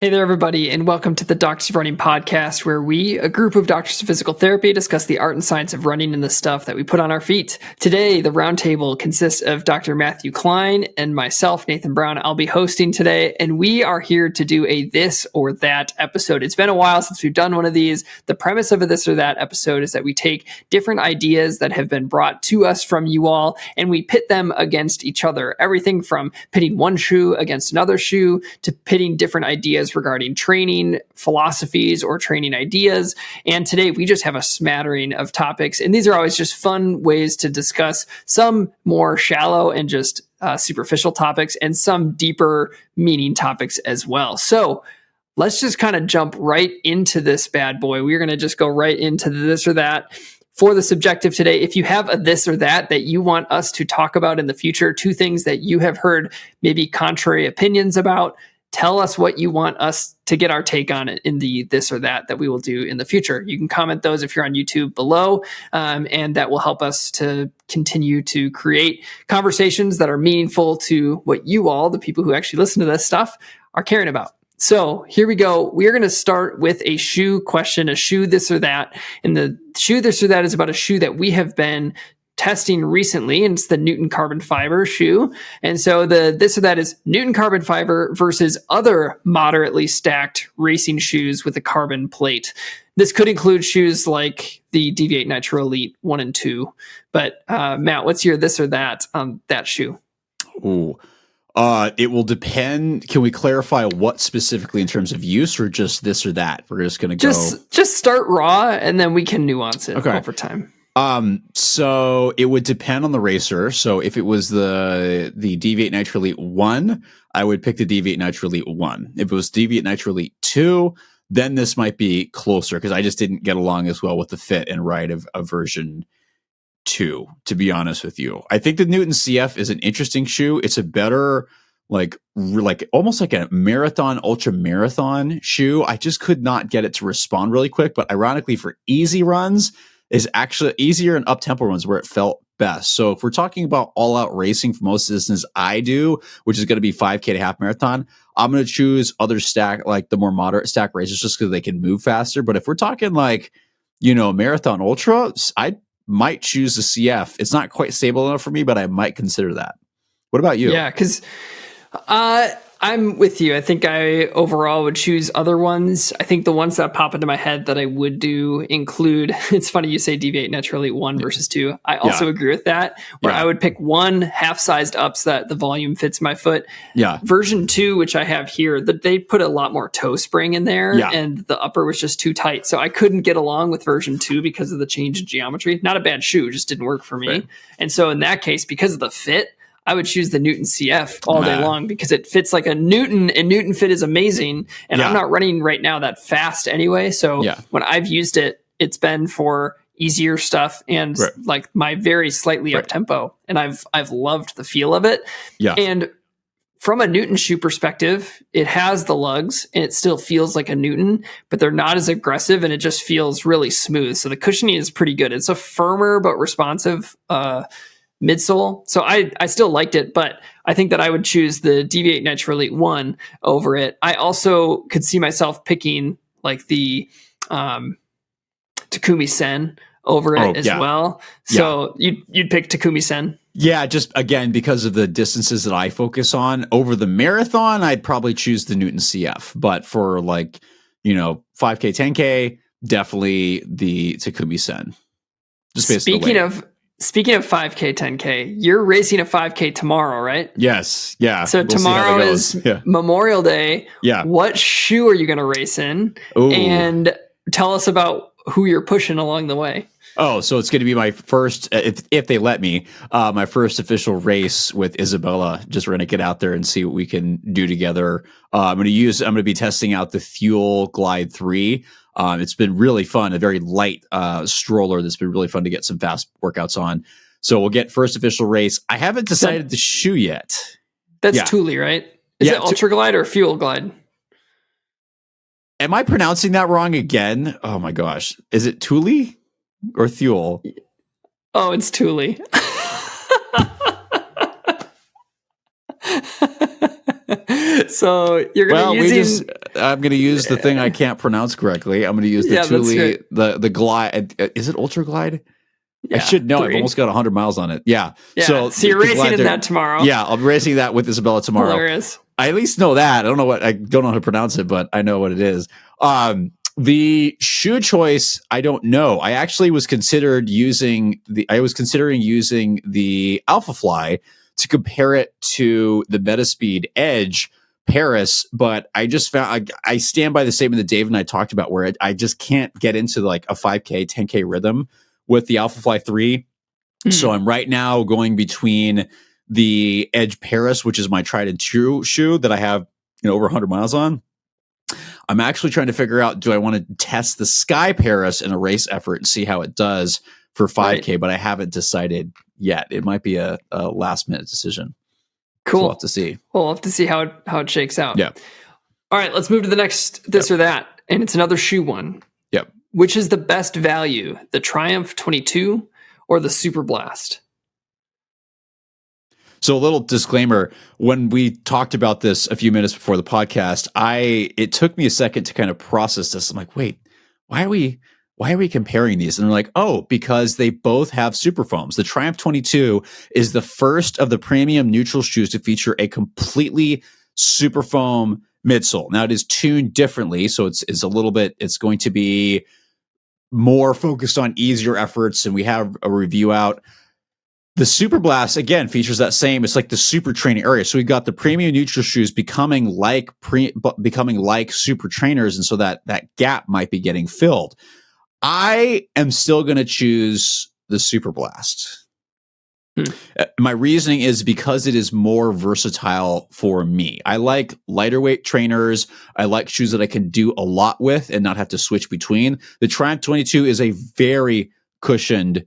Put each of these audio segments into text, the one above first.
Hey there, everybody, and welcome to the Doctors of Running podcast, where we, a group of doctors of physical therapy, discuss the art and science of running and the stuff that we put on our feet. Today, the roundtable consists of Dr. Matthew Klein and myself, Nathan Brown. I'll be hosting today, and we are here to do a this or that episode. It's been a while since we've done one of these. The premise of a this or that episode is that we take different ideas that have been brought to us from you all, and we pit them against each other. Everything from pitting one shoe against another shoe to pitting different ideas regarding training philosophies or training ideas. And today we just have a smattering of topics. And these are always just fun ways to discuss some more shallow and just superficial topics and some deeper meaning topics as well. So let's just kind of jump right into this bad boy. We're going to just go right into this or that. For the subjective today, if you have a this or that you want us to talk about in the future, two things that you have heard maybe contrary opinions about, tell us what you want us to get our take on it in the this or that we will do in the future. You can comment those if you're on YouTube below, and that will help us to continue to create conversations that are meaningful to what you all, the people who actually listen to this stuff, are caring about. So here we go. We are going to start with a shoe question, a shoe this or that. And the shoe this or that is about a shoe that we have been testing recently, and it's the Newton carbon fiber shoe. And so the this or that is Newton carbon fiber versus other moderately stacked racing shoes with a carbon plate. This could include shoes like the Deviate Nitro Elite 1 and 2. But Matt, what's your this or that on that shoe? Ooh. It will depend. Can we clarify what specifically in terms of use, or just this or that? We're just going to go. Just start raw, and then we can nuance it over time. So it would depend on the racer. So if it was the Deviate Nitro Elite 1, I would pick the Deviate Nitro Elite 1. If it was Deviate Nitro Elite 2, then this might be closer, because I just didn't get along as well with the fit and ride of version 2, to be honest with you. I think the Newton CF is an interesting shoe. It's a better, like almost like a marathon, ultra marathon shoe. I just could not get it to respond really quick, but ironically for easy runs, is actually easier and up-tempo runs where it felt best. So if we're talking about all-out racing for most of the distance I do, which is going to be 5K to half marathon, I'm going to choose other stack, like the more moderate stack races, just because they can move faster. But if we're talking like, marathon ultra, I might choose the CF. It's not quite stable enough for me, but I might consider that. What about you? Yeah, because I'm with you. I think I overall would choose other ones. I think the ones that pop into my head that I would do include, it's funny you say Deviate Nitro Elite 1 versus 2. I also agree with that, where I would pick one half-sized up so that the volume fits my foot. Yeah. Version 2, which I have here, that they put a lot more toe spring in there, and the upper was just too tight. So I couldn't get along with version 2 because of the change in geometry. Not a bad shoe, just didn't work for me. Right. And so in that case, because of the fit, I would choose the Newton CF all day long, because it fits like a Newton, and Newton fit is amazing. And I'm not running right now that fast anyway. So when I've used it, it's been for easier stuff and like my very slightly up tempo. And I've loved the feel of it. Yeah. And from a Newton shoe perspective, it has the lugs and it still feels like a Newton, but they're not as aggressive and it just feels really smooth. So the cushioning is pretty good. It's a firmer but responsive midsole. So I still liked it, but I think that I would choose the Deviate Nitro Elite 1 over it. I also could see myself picking like the Takumi Sen over it as well. So you'd pick Takumi Sen. Yeah, just again, because of the distances that I focus on. Over the marathon, I'd probably choose the Newton CF. But for 5K, 10K, definitely the Takumi Sen. Just Speaking of 5K, 10K, you're racing a 5K tomorrow, right? Yes. Yeah. So tomorrow is Memorial Day. Yeah. What shoe are you going to race in? Ooh. And tell us about who you're pushing along the way. Oh, so it's going to be my first, if they let me, my first official race with Isabella. Just we're going to get out there and see what we can do together. I'm going to be testing out the Fuel Glide 3. It's been really fun, a very light stroller that's been really fun to get some fast workouts on. So we'll get first official race. I haven't decided the shoe yet. That's Thule, right? Is it Ultra Glide or Fuel Glide? Am I pronouncing that wrong again? Oh my gosh. Is it Thule or Thule? Oh, it's Thule. So you're going to use I'm going to use the thing I can't pronounce correctly. I'm going to use the Thule, the Glide. Is it Ultra Glide? I should know. 3. I've almost got 100 miles on it. Yeah. So you're racing in that tomorrow. Yeah, I'll be racing that with Isabella tomorrow. Hilarious. I at least know that. I don't know how to pronounce it, but I know what it is. The shoe choice, I don't know. I actually was considering using the Alpha Fly to compare it to the Metaspeed Edge Paris, but I just found I stand by the statement that Dave and I talked about, where I just can't get into like a 5K, 10K rhythm with the Alpha Fly 3. So I'm right now going between the Edge Paris, which is my tried and true shoe that I have over 100 miles on. I'm actually trying to figure out, do I want to test the Sky Paris in a race effort and see how it does for 5K, but I haven't decided yet. It might be a last minute decision. Cool. So we'll have to see. We'll have to see how it shakes out. Yeah. All right, let's move to the next this or that. And it's another shoe one. Yep. Which is the best value, the Triumph 22 or the Superblast? So a little disclaimer, when we talked about this a few minutes before the podcast, it took me a second to kind of process this. I'm like, wait, why are we comparing these? And they're like, oh, because they both have super foams. The Triumph 22 is the first of the premium neutral shoes to feature a completely super foam midsole. Now it is tuned differently, so it's going to be more focused on easier efforts, and we have a review out. The Superblast, again, features that same, it's like the super training area. So we've got the premium neutral shoes becoming like super trainers, and so that gap might be getting filled. I am still going to choose the Superblast. My reasoning is because it is more versatile for me. I like lighter weight trainers. I like shoes that I can do a lot with and not have to switch between. The Triumph 22 is a very cushioned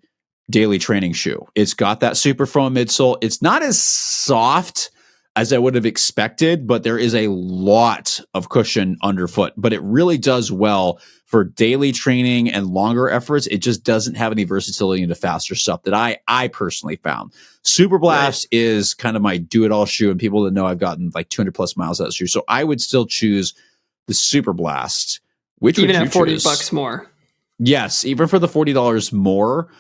daily training shoe. It's got that super foam midsole. It's not as soft as I would have expected, but there is a lot of cushion underfoot. But it really does well for daily training and longer efforts. It just doesn't have any versatility into faster stuff that I personally found. Superblast is kind of my do-it-all shoe, and people that know I've gotten like 200 plus miles out of the shoe. So I would still choose the Superblast. Which even would at $40 more? Yes, even for the $40 more.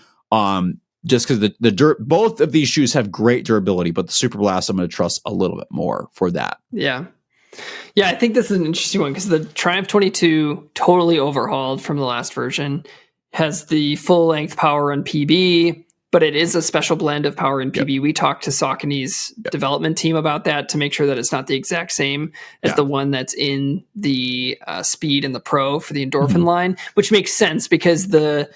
Just because both of these shoes have great durability, but the Superblast I'm going to trust a little bit more for that. Yeah. Yeah, I think this is an interesting one because the Triumph 22 totally overhauled from the last version, has the full length power and PB, but it is a special blend of power and PB. We talked to Saucony's development team about that to make sure that it's not the exact same as the one that's in the Speed and the Pro for the Endorphin line, which makes sense because the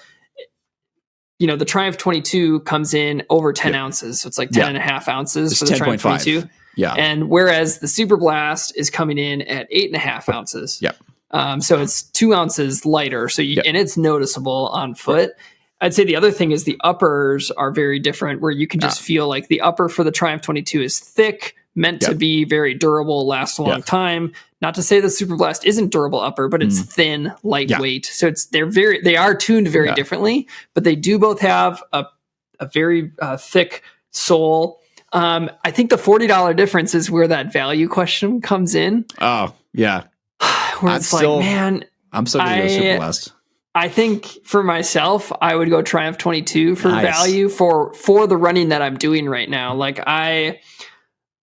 Triumph 22 comes in over 10 ounces. So it's like 10 and a half ounces it's for the Triumph 22. Yeah. And whereas the Superblast is coming in at 8.5 ounces. Yep. So it's 2 ounces lighter. So and it's noticeable on foot. I'd say the other thing is the uppers are very different, where you can just feel like the upper for the Triumph 22 is thick, meant to be very durable, last a long time. Not to say the Superblast isn't durable upper, but it's thin, lightweight. So they are tuned very differently, but they do both have a very thick sole. I think the $40 difference is where that value question comes in. Oh, yeah. Where it's I'm still going to go Superblast. I think for myself, I would go Triumph 22 for value for the running that I'm doing right now. Like I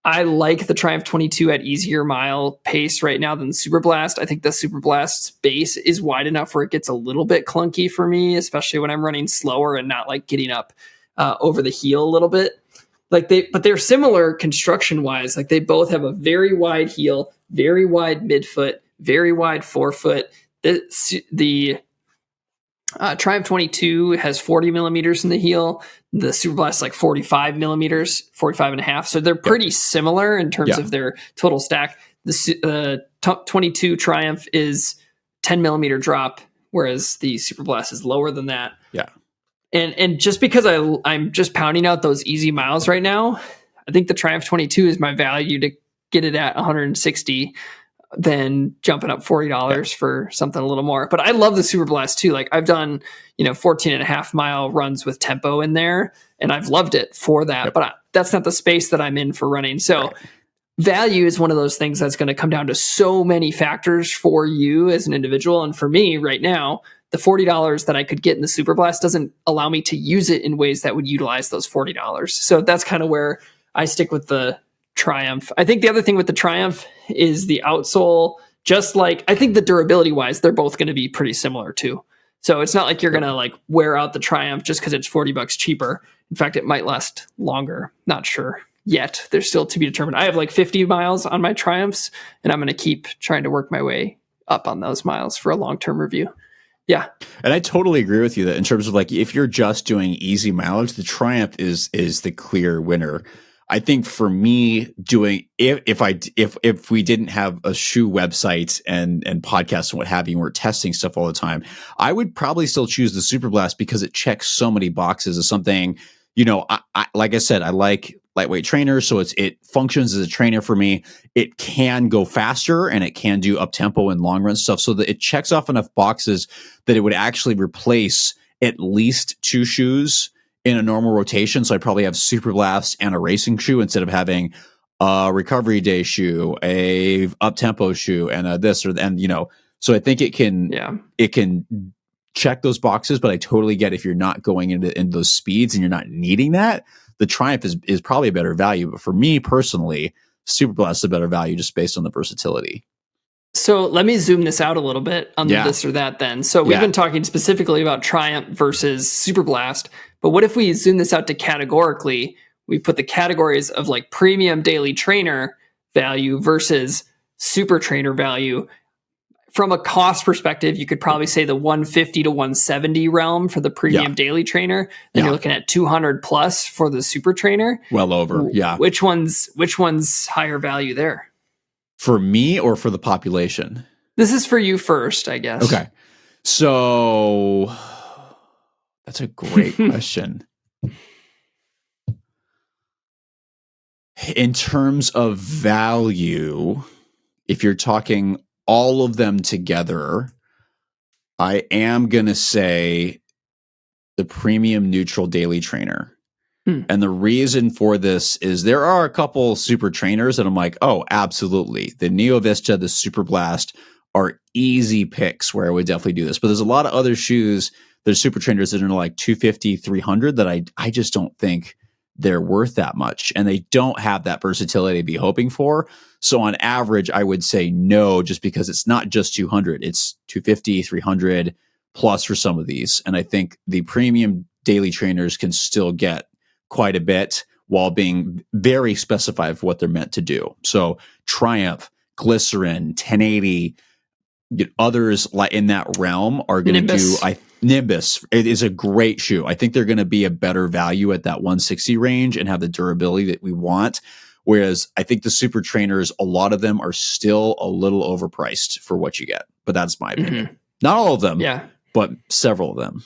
like the Triumph 22 at easier mile pace right now than the Superblast. I think the Superblast's base is wide enough where it gets a little bit clunky for me, especially when I'm running slower and not like getting up over the heel a little bit. But they're similar construction wise. Like they both have a very wide heel, very wide midfoot, very wide forefoot. The Triumph 22 has 40 millimeters in the heel. The Superblast like 45 millimeters, 45 and a half. So they're pretty similar in terms of their total stack. The 22 Triumph is 10 millimeter drop, whereas the Superblast is lower than that. Yeah. And just because I'm just pounding out those easy miles right now, I think the Triumph 22 is my value to get it at 160 than jumping up $40 for something a little more. But I love the Superblast too. Like I've done, 14 and a half mile runs with tempo in there, and I've loved it for that. But that's not the space that I'm in for running. So value is one of those things that's going to come down to so many factors for you as an individual. And for me right now, the $40 that I could get in the Superblast doesn't allow me to use it in ways that would utilize those $40. So that's kind of where I stick with the Triumph. I think the other thing with the Triumph is the outsole. Just like, I think the durability wise, they're both going to be pretty similar too. So it's not like you're going to like wear out the Triumph just because it's $40 cheaper. In fact, it might last longer. Not sure yet. There's still to be determined. I have like 50 miles on my Triumphs, and I'm going to keep trying to work my way up on those miles for a long-term review. Yeah. And I totally agree with you that in terms of like, if you're just doing easy mileage, the Triumph is the clear winner. I think for me doing, if we didn't have a shoe website and podcasts and what have you, and we're testing stuff all the time, I would probably still choose the Superblast because it checks so many boxes of something, I like I said, I like lightweight trainers. So it functions as a trainer for me. It can go faster and it can do up tempo and long run stuff so that it checks off enough boxes that it would actually replace at least 2 shoes in a normal rotation. So I'd probably have Superblast and a racing shoe instead of having a recovery day shoe, a up tempo shoe, and a this so I think it can check those boxes, but I totally get if you're not going into those speeds and you're not needing that, the Triumph is probably a better value. But for me personally, Superblast is a better value just based on the versatility. So let me zoom this out a little bit on this or that then. So we've been talking specifically about Triumph versus Superblast, but what if we zoom this out to categorically? We put the categories of like premium daily trainer value versus super trainer value. From a cost perspective, you could probably say the 150 to 170 realm for the premium daily trainer. Then you're looking at 200 plus for the super trainer. Well over, yeah. Which one's higher value there? For me or for the population? This is for you first, I guess. Okay. So that's a great question. In terms of value, if you're talking all of them together, I am going to say the premium neutral daily trainer. And the reason for this is there are a couple super trainers that I'm like, oh, absolutely. The Neo Vista, the Superblast are easy picks where I would definitely do this. But there's a lot of other shoes, there's super trainers that are like 250, 300 that I just don't think they're worth that much. And they don't have that versatility to be hoping for. So on average, I would say no, just because it's not just 200. It's 250, 300 plus for some of these. And I think the premium daily trainers can still get quite a bit while being very specified for what they're meant to do. So Triumph, Glycerin, 1080, others like in that realm are going to do. Nimbus, it is a great shoe. I think they're going to be a better value at that 160 range and have the durability that we want. Whereas I think the super trainers, a lot of them are still a little overpriced for what you get. But that's my opinion. Not all of them, but several of them.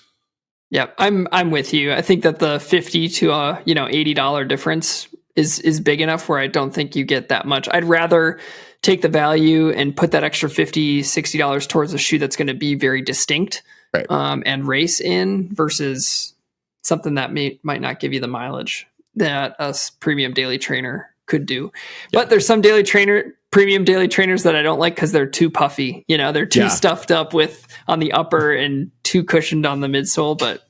Yeah, I'm with you. I think that the $50 to $80 difference is big enough where I don't think you get that much. I'd rather take the value and put that extra $50, $60 towards a shoe that's going to be very distinct, right, and race in versus something that might not give you the mileage that a premium daily trainer could do. But there's some premium daily trainers that I don't like because they're too puffy. They're too stuffed up with on the upper and too cushioned on the midsole. But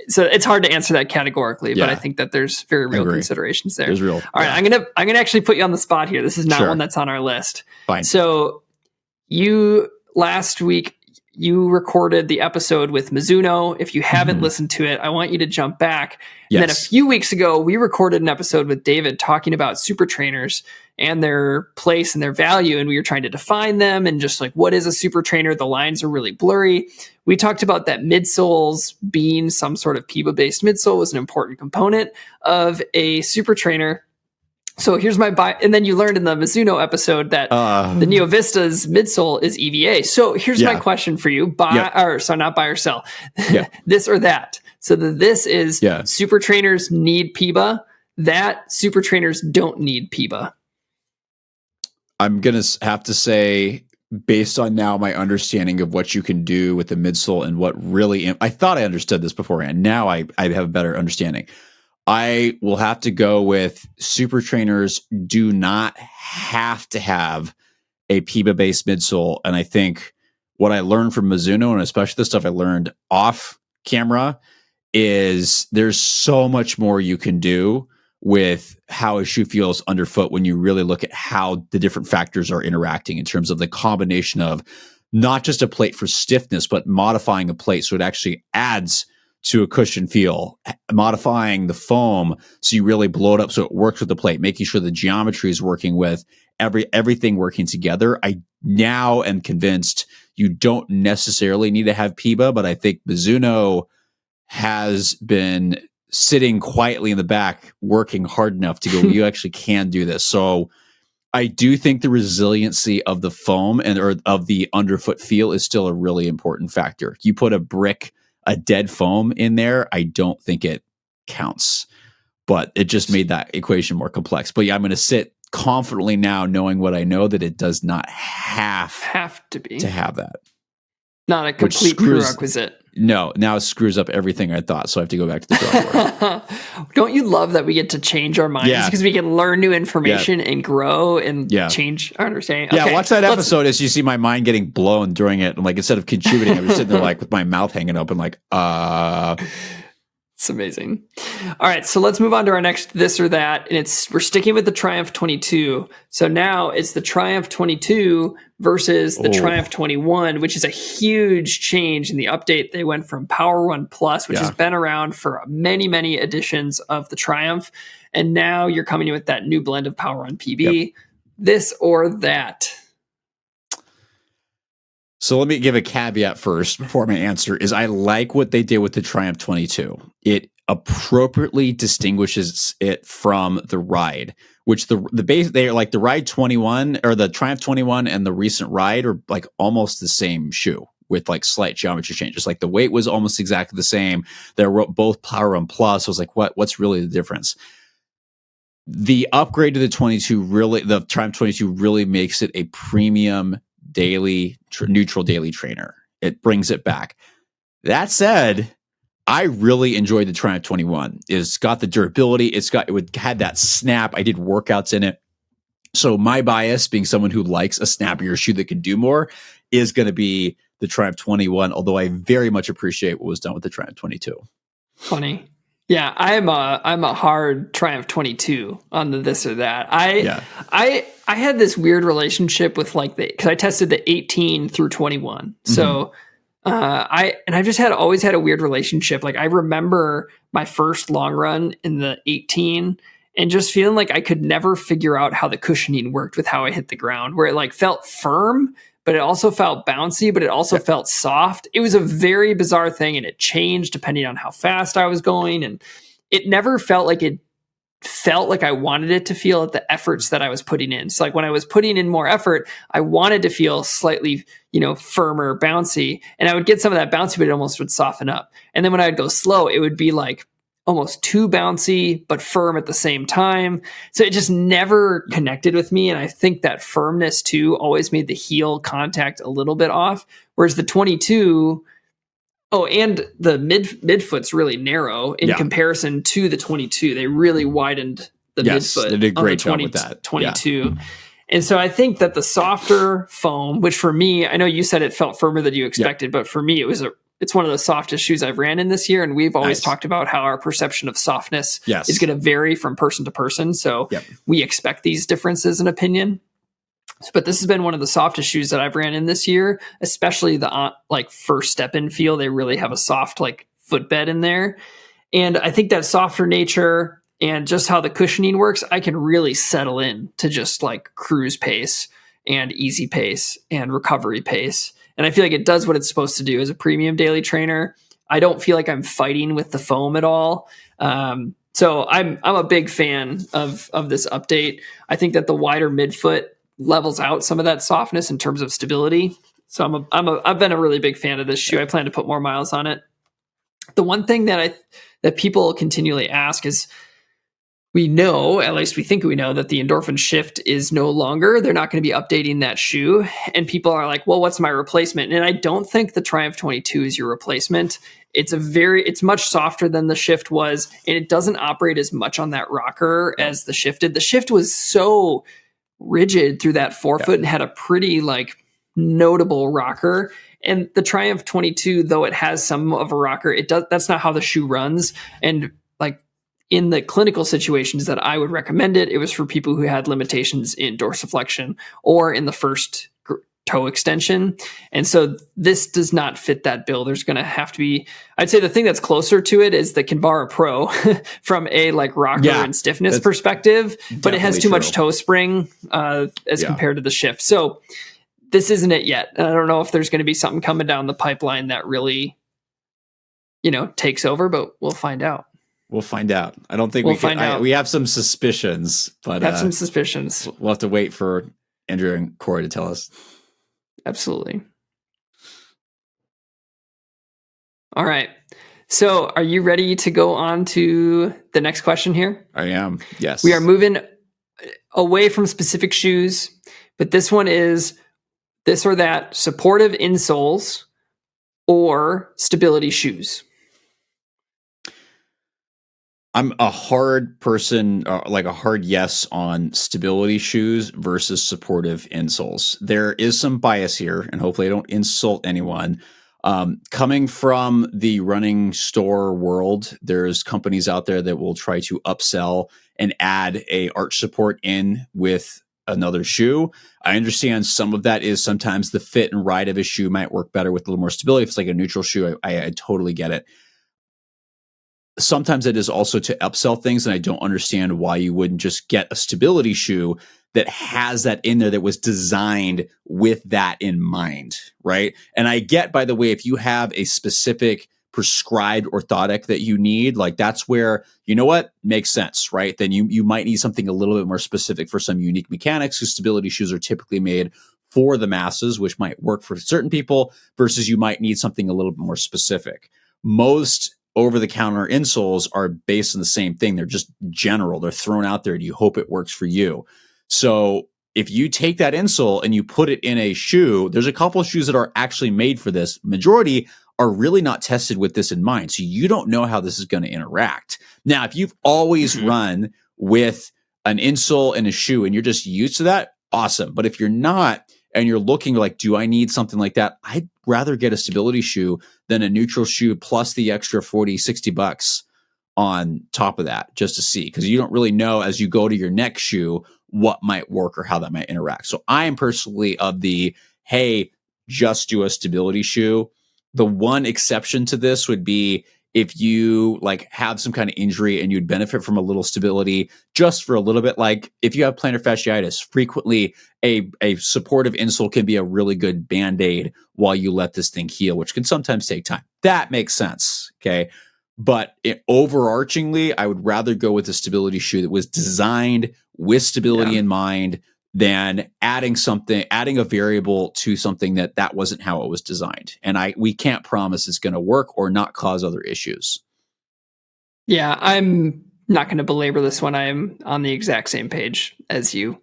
so it's hard to answer that categorically. But I think that there's very real considerations there. There's real. All right, I'm gonna actually put you on the spot here. This is not one that's on our list. Fine. So last week you recorded the episode with Mizuno. If you haven't listened to it, I want you to jump back. Yes. And then a few weeks ago, we recorded an episode with David talking about super trainers and their place and their value. And we were trying to define them and just like, what is a super trainer? The lines are really blurry. We talked about that midsoles being some sort of PEBA-based midsole was an important component of a super trainer. So here's my buy. And then you learned in the Mizuno episode that the Neo Vista's midsole is EVA. So here's my question for you. Not buy or sell. This or that. So this is super trainers need PEBA. That super trainers don't need PEBA. I'm going to have to say, based on now my understanding of what you can do with the midsole and what really, I thought I understood this beforehand. Now I have a better understanding. I will have to go with Supertrainers do not have to have a PEBA-based midsole. And I think what I learned from Mizuno, and especially the stuff I learned off camera, is there's so much more you can do with how a shoe feels underfoot when you really look at how the different factors are interacting in terms of the combination of not just a plate for stiffness, but modifying a plate so it actually adds to a cushion feel, modifying the foam so you really blow it up so it works with the plate, making sure the geometry is working with everything working together. I now am convinced you don't necessarily need to have PEBA, but I think Mizuno has been sitting quietly in the back, working hard enough to go, you actually can do this. So I do think the resiliency of the foam or of the underfoot feel is still a really important factor. You put a dead foam in there, I don't think it counts. But it just made that equation more complex. But yeah, I'm going to sit confidently now knowing what I know, that it does not have to have that. Not a complete prerequisite. No, now it screws up everything I thought, so I have to go back to the drawing board. Don't you love that we get to change our minds because we can learn new information and grow and change our understanding? Yeah, watch that episode as you see my mind getting blown during it. And like, instead of contributing, I'm just sitting there like with my mouth hanging open like, It's amazing. All right, so let's move on to our next this or that, and we're sticking with the Triumph 22. So now it's the Triumph 22 versus the Triumph 21, which is a huge change in the update. They went from Power One Plus, which has been around for many, many editions of the Triumph, and now you're coming in with that new blend of Power One PB. Yep. This or that? So let me give a caveat first before my answer is I like what they did with the Triumph 22. It appropriately distinguishes it from the Ride, which the base, they are like the Ride 21 or the Triumph 21 and the recent Ride are like almost the same shoe with like slight geometry changes. Like the weight was almost exactly the same. They're both Power One Plus. I was like, what's really the difference? The upgrade to the 22 the Triumph 22 really makes it a premium neutral daily trainer. It brings it back. That said, I really enjoyed the Triumph 21. It's got the durability. It had that snap. I did workouts in it. So my bias, being someone who likes a snappier shoe that can do more, is going to be the Triumph 21, although I very much appreciate what was done with the Triumph 22. Funny. Yeah, I'm a hard Triumph 22 on the this or that. I had this weird relationship with because I tested the 18 through 21. So I've just always had a weird relationship. Like I remember my first long run in the 18 and just feeling like I could never figure out how the cushioning worked with how I hit the ground, where it like felt firm, but it also felt bouncy, but it also felt soft. It was a very bizarre thing, and it changed depending on how fast I was going. And it never felt like I wanted it to feel at the efforts that I was putting in. So like when I was putting in more effort, I wanted to feel slightly, firmer, bouncy. And I would get some of that bouncy, but it almost would soften up. And then when I would go slow, it would be like almost too bouncy, but firm at the same time. So it just never connected with me. And I think that firmness too always made the heel contact a little bit off. Whereas the 22, and the midfoot's really narrow in comparison to the 22. They really widened the midfoot. They did a great job with that. 22. Yeah. And so I think that the softer foam, which for me, I know you said it felt firmer than you expected, but for me, it's one of the softest shoes I've ran in this year. And we've always talked about how our perception of softness is going to vary from person to person. So we expect these differences in opinion. But this has been one of the softest shoes that I've ran in this year, especially the first step in feel. They really have a soft footbed in there. And I think that softer nature and just how the cushioning works, I can really settle in to just cruise pace and easy pace and recovery pace. And I feel like it does what it's supposed to do as a premium daily trainer. I don't feel like I'm fighting with the foam at all. So I'm a big fan of this update. I think that the wider midfoot levels out some of that softness in terms of stability. So I've been a really big fan of this shoe. I plan to put more miles on it. The one thing that people continually ask is, we know, at least we think we know, that the endorphin shift is no longer. They're not going to be updating that shoe. And people are like, well, what's my replacement? And I don't think the Triumph 22 is your replacement. It's much softer than the Shift was, and it doesn't operate as much on that rocker as the Shift did. The Shift was so rigid through that forefoot and had a pretty notable rocker. And the Triumph 22, though it has some of a rocker, that's not how the shoe runs. And in the clinical situations that I would recommend it, it was for people who had limitations in dorsiflexion or in the first toe extension. And so this does not fit that bill. There's going to have to be, I'd say the thing that's closer to it is the Kinvara Pro from a rocker and stiffness perspective, but it has too much toe spring as compared to the Shift. So this isn't it yet. And I don't know if there's going to be something coming down the pipeline that really, takes over, but we'll find out. We'll find out. I don't think we can. We have some suspicions, but we'll have to wait for Andrew and Corey to tell us. Absolutely. All right. So are you ready to go on to the next question here? I am. Yes. We are moving away from specific shoes, but this one is this or that: supportive insoles or stability shoes. I'm a hard person, a hard yes on stability shoes versus supportive insoles. There is some bias here, and hopefully I don't insult anyone. Coming from the running store world, there's companies out there that will try to upsell and add a arch support in with another shoe. I understand some of that is sometimes the fit and ride of a shoe might work better with a little more stability. If it's like a neutral shoe, I totally get it. Sometimes it is also to upsell things, and I don't understand why you wouldn't just get a stability shoe that has that in there that was designed with that in mind, right? And I get, by the way, if you have a specific prescribed orthotic that you need, that's where, makes sense, right? Then you might need something a little bit more specific for some unique mechanics, because stability shoes are typically made for the masses, which might work for certain people, versus you might need something a little bit more specific. Most over-the-counter insoles are based on the same thing. They're just general. They're thrown out there and you hope it works for you. So if you take that insole and you put it in a shoe, there's a couple of shoes that are actually made for this. Majority are really not tested with this in mind. So you don't know how this is going to interact. Now, if you've always run with an insole and a shoe and you're just used to that, awesome. But if you're not, and you're looking do I need something like that? I'd rather get a stability shoe than a neutral shoe plus the extra $40-$60 on top of that, just to see, because you don't really know as you go to your next shoe what might work or how that might interact. So I am personally of the, hey, just do a stability shoe. The one exception to this would be if you have some kind of injury and you'd benefit from a little stability just for a little bit. If you have plantar fasciitis, frequently a supportive insole can be a really good Band-Aid while you let this thing heal, which can sometimes take time. That makes sense. Okay. But overarchingly, I would rather go with a stability shoe that was designed with stability in mind than adding a variable to something that wasn't how it was designed. And we can't promise it's going to work or not cause other issues. Yeah, I'm not going to belabor this one. I am on the exact same page as you.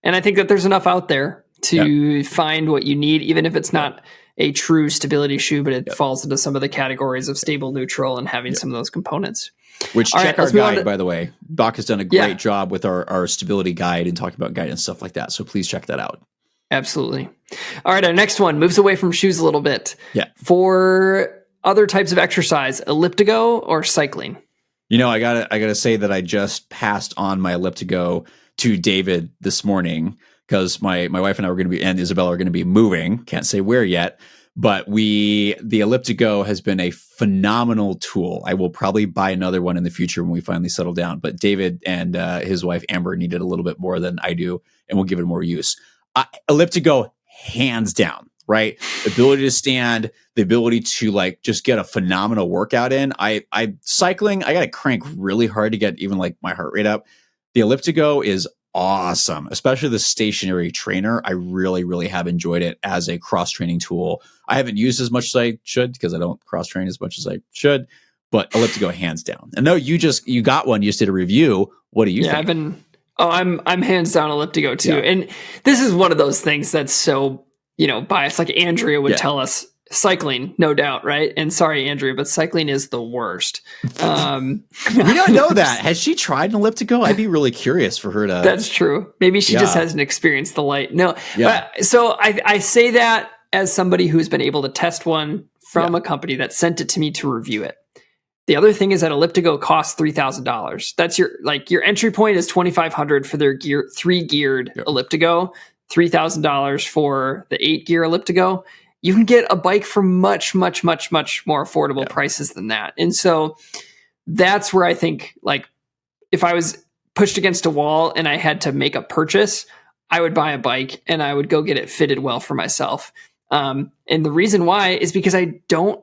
And I think that there's enough out there to find what you need, even if it's not a true stability shoe, but it falls into some of the categories of stable, neutral, and having some of those components. Which check our guide, by the way. Doc has done a great job with our stability guide and talking about guidance, stuff like that. So please check that out. Absolutely. All right, our next one moves away from shoes a little bit. Yeah. For other types of exercise, Elliptigo or cycling? I gotta say that I just passed on my Elliptigo to David this morning because my wife and I were going to be, and Isabella are going to be moving. Can't say where yet. But the Elliptigo has been a phenomenal tool. I will probably buy another one in the future when we finally settle down. But David and his wife, Amber, needed a little bit more than I do, and we'll give it more use. Elliptigo, hands down, right? The ability to stand, the ability to just get a phenomenal workout in. Cycling, I got to crank really hard to get even my heart rate up. The Elliptigo is awesome, especially the stationary trainer. I really, really have enjoyed it as a cross-training tool. I haven't used as much as I should because I don't cross-train as much as I should, but Elliptigo hands down. And no, you got one, you just did a review. What do you Yeah, think? I'm hands down Elliptigo too. Yeah. And this is one of those things that's so, biased. Like Andrea would Yeah. tell us cycling, no doubt, right? And sorry, Andrea, but cycling is the worst. We don't know that. Has she tried an Elliptigo? I'd be really curious for her to. That's true. Maybe she just Yeah. hasn't experienced the light. No. Yeah. But, so I say that as somebody who's been able to test one from a company that sent it to me to review it. The other thing is that Elliptigo costs $3,000. That's your entry point is $2,500 for their 3-geared Elliptigo, $3,000 for the 8-gear Elliptigo. You can get a bike for much, much, much, much more affordable prices than that. And so that's where I think, like, if I was pushed against a wall and I had to make a purchase, I would buy a bike and I would go get it fitted well for myself. And the reason why is because I don't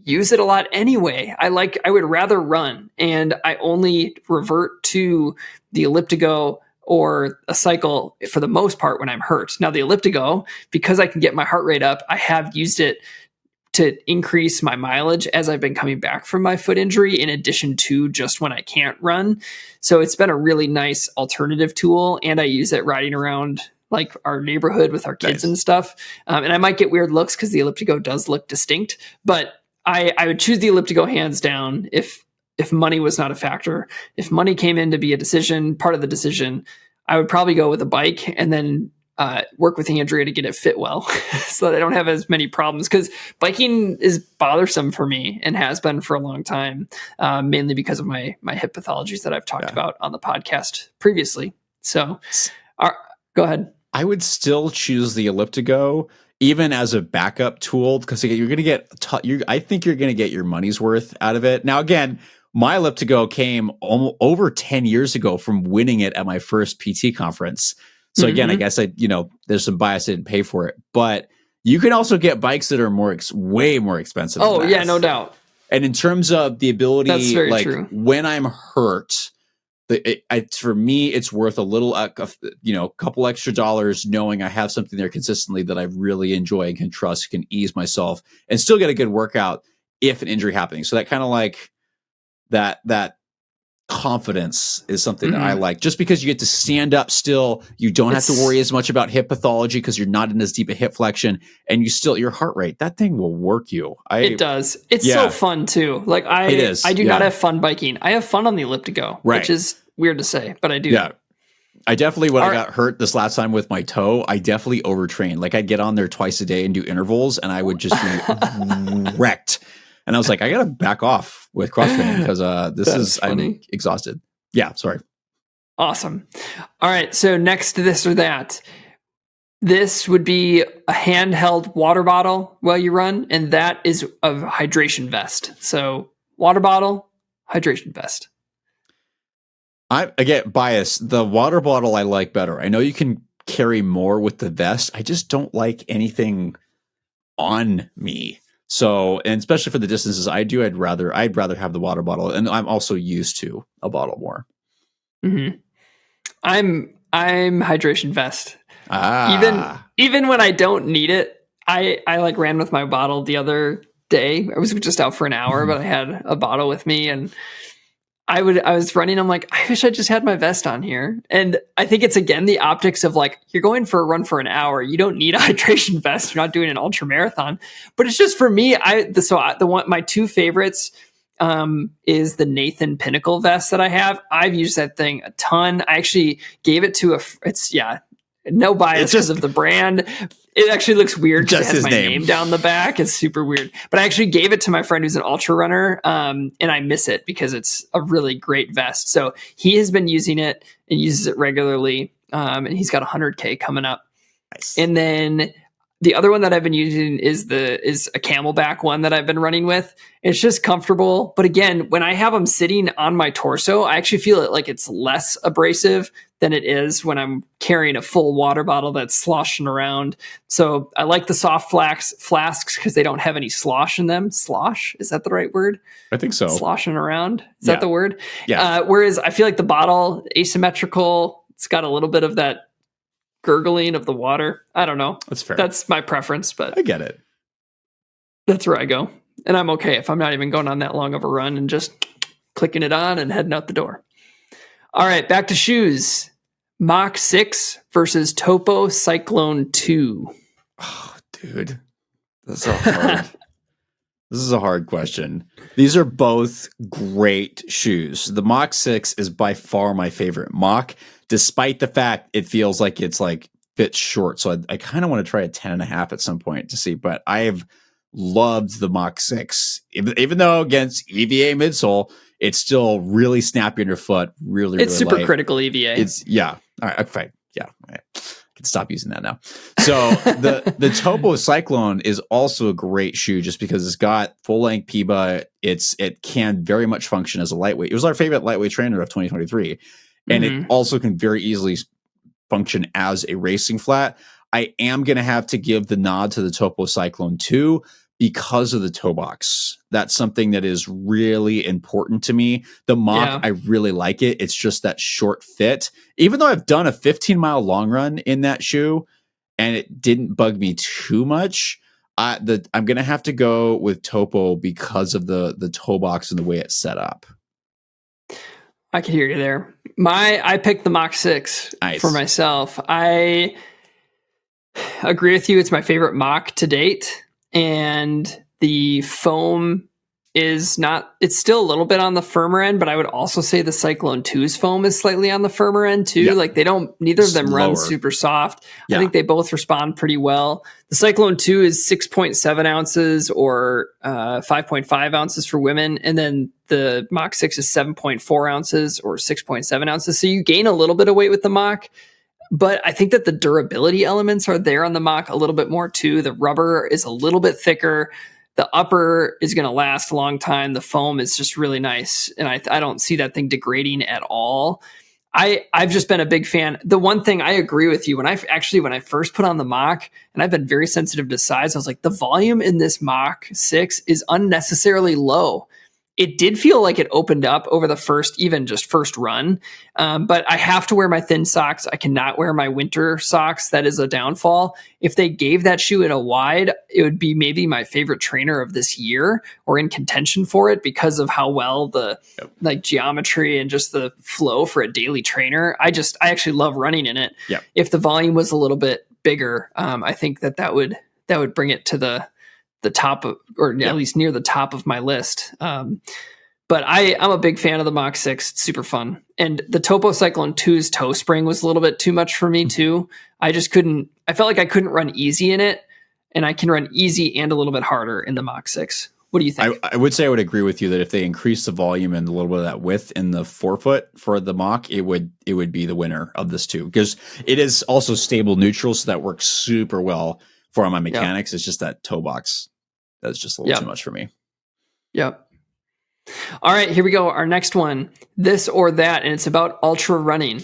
use it a lot anyway. I would rather run, and I only revert to the Elliptigo or a cycle for the most part when I'm hurt. Now the Elliptigo, because I can get my heart rate up, I have used it to increase my mileage as I've been coming back from my foot injury, in addition to just when I can't run. So it's been a really nice alternative tool, and I use it riding around like our neighborhood with our kids and stuff. And I might get weird looks because the Elliptigo does look distinct, but I would choose the Elliptigo hands down if money was not a factor. If money came in to be a decision, part of the decision, I would probably go with a bike and then work with Andrea to get it fit well so that I don't have as many problems, because biking is bothersome for me and has been for a long time, mainly because of my hip pathologies that I've talked about on the podcast previously. So go ahead. I would still choose the Elliptigo even as a backup tool, because you're going to get, I think you're going to get your money's worth out of it. Now, again, my Elliptigo came over 10 years ago from winning it at my first PT conference. So again, I guess there's some bias. I didn't pay for it, but you can also get bikes that are way more expensive. Oh yeah, no doubt. And in terms of the ability, that's very true. When I'm hurt, for me, it's worth a little, couple extra dollars knowing I have something there consistently that I really enjoy and can trust, can ease myself, and still get a good workout if an injury happening. So that kind of like that confidence is something that I like, just because you get to stand up still. You don't have to worry as much about hip pathology because you're not in as deep a hip flexion, and your heart rate, that thing will work you. It does. It's so fun too. Like it is. I do not have fun biking. I have fun on the Elliptigo, which is weird to say, but I do. Yeah. I definitely, when I got hurt this last time with my toe, I definitely overtrained. Like I'd get on there twice a day and do intervals, and I would just be wrecked. And I was like, I got to back off with cross training because I'm exhausted. Yeah, sorry. Awesome. All right. So next to this or that, this would be a handheld water bottle while you run, and that is a hydration vest. So water bottle, hydration vest. I get biased. The water bottle I like better. I know you can carry more with the vest. I just don't like anything on me. So, and especially for the distances I do, I'd rather have the water bottle, and I'm also used to a bottle more. Mm-hmm. I'm hydration vest. Even when I don't need it, I like ran with my bottle the other day. I was just out for an hour, but I had a bottle with me, and I was running. I'm like, I wish I just had my vest on here. And I think it's, again, the optics of like, you're going for a run for an hour. You don't need a hydration vest. You're not doing an ultra marathon, but it's just for me. My two favorites is the Nathan Pinnacle vest that I have. I've used that thing a ton. I actually gave it to no bias because of the brand. It actually looks weird because it has my name down the back. It's super weird. But I actually gave it to my friend who's an ultra runner, and I miss it because it's a really great vest. So he has been using it and uses it regularly, and he's got 100K coming up. Nice. And then the other one that I've been using is a Camelback one that I've been running with. It's just comfortable. But again, when I have them sitting on my torso, I actually feel it like it's less abrasive than it is when I'm carrying a full water bottle that's sloshing around. So I like the soft flasks because they don't have any slosh in them. Slosh? Is that the right word? I think so. Sloshing around? Is that the word? Yeah. Whereas I feel like the bottle, asymmetrical, it's got a little bit of that gurgling of the water. I don't know. That's fair. That's my preference, but I get it. That's where I go. And I'm okay if I'm not even going on that long of a run and just clicking it on and heading out the door. All right, back to shoes. Mach 6 versus Topo Cyclone 2. Oh, dude. This is a hard question. These are both great shoes. The Mach 6 is by far my favorite Mach, despite the fact it feels like it's like bit short. So I kind of want to try a 10.5 at some point to see, but I've loved the Mach 6. Even though against EVA midsole, it's still really snappy on your foot. Really, it's really super light. critical EVA. It's All right, fine. Yeah. All right. I can stop using that now. So the Topo Cyclone is also a great shoe just because it's got full length PEBA. It can very much function as a lightweight. It was our favorite lightweight trainer of 2023. And it also can very easily function as a racing flat. I am going to have to give the nod to the Topo Cyclone 2 because of the toe box. That's something that is really important to me. The Mach, I really like it. It's just that short fit. Even though I've done a 15-mile long run in that shoe and it didn't bug me too much, I'm going to have to go with Topo because of the toe box and the way it's set up. I can hear you there. I picked the Mach 6 for myself. I agree with you. It's my favorite Mach to date. And the foam is not, it's still a little bit on the firmer end, but I would also say the Cyclone 2's foam is slightly on the firmer end too. Yep. Like neither of them run super soft. I think they both respond pretty well. The Cyclone 2 is 6.7 ounces or 5.5 ounces for women. And then the Mach 6 is 7.4 ounces or 6.7 ounces. So you gain a little bit of weight with the Mach. But I think that the durability elements are there on the Mach a little bit more too. The rubber is a little bit thicker. The upper is going to last a long time. The foam is just really nice. And I don't see that thing degrading at all. I've just been a big fan. The one thing I agree with you, when I first put on the Mach, and I've been very sensitive to size, I was like, the volume in this Mach 6 is unnecessarily low. It did feel like it opened up over the first run. But I have to wear my thin socks. I cannot wear my winter socks. That is a downfall. If they gave that shoe in a wide, it would be maybe my favorite trainer of this year or in contention for it because of how well the geometry and just the flow for a daily trainer. I actually love running in it. Yep. If the volume was a little bit bigger, I think that would bring it to the top of, or at least near the top of my list. But I'm a big fan of the Mach 6. It's super fun. And the Topo Cyclone 2's toe spring was a little bit too much for me too. I felt like I couldn't run easy in it, and I can run easy and a little bit harder in the Mach 6. What do you think? I would say I would agree with you that if they increase the volume and a little bit of that width in the forefoot for the Mach, it would be the winner of this too, because it is also stable neutral. So that works super well for my mechanics. Yep. It's just that toe box. That's just a little too much for me. Yep. All right, here we go. Our next one, this or that, and it's about ultra running.